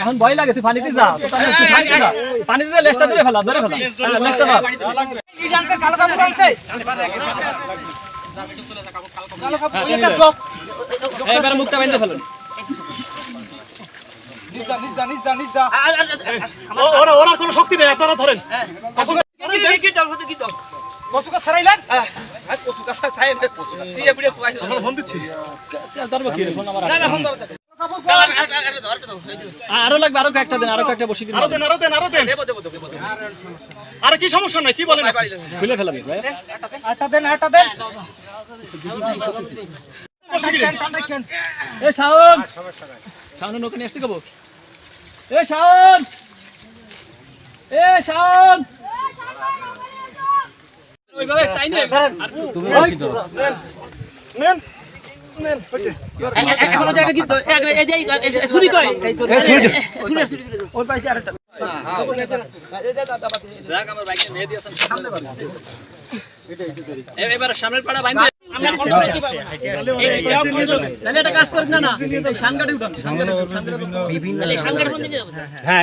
এখন ভয় লাগে, তুই পানিতে যা, পানিতে লেজটা ধরে ফেলা, ধরে ফেলা এবার মুখটা বেঁধে ফেলুন। ওরা কোনো শক্তি নেই, আপনারা ধরেন। আরো লাগবে, আরো একটা দেন, আরো একটা বসে দিন। আরে কি সমস্যা নাই, কি বলেন? খুলে ফেলাম আটটা দেন, আটটা দেন। শাওন, শাওন ওখানে আসতে কব? শাওন, শাওন ওইভাবে টাই নেই। তুমি নেন নেন এখনো জায়গা কিন্তু এই যে ছুরি কই, এই তো ছুরি ওই পাশে আরেকটা যাক আমার বাইকে নিয়ে দিয়েছেন সামনে বাড়ি। এবারে সামনের পাড়া বাইন্দে আমরা কোন সময় কি পাবো? তাহলে একটা কাজ করুন না, এই সাংগাটে উঠান, সাংগাটে বিভিন্ন সাংগাটে কোন দিকে যাবো? হ্যাঁ।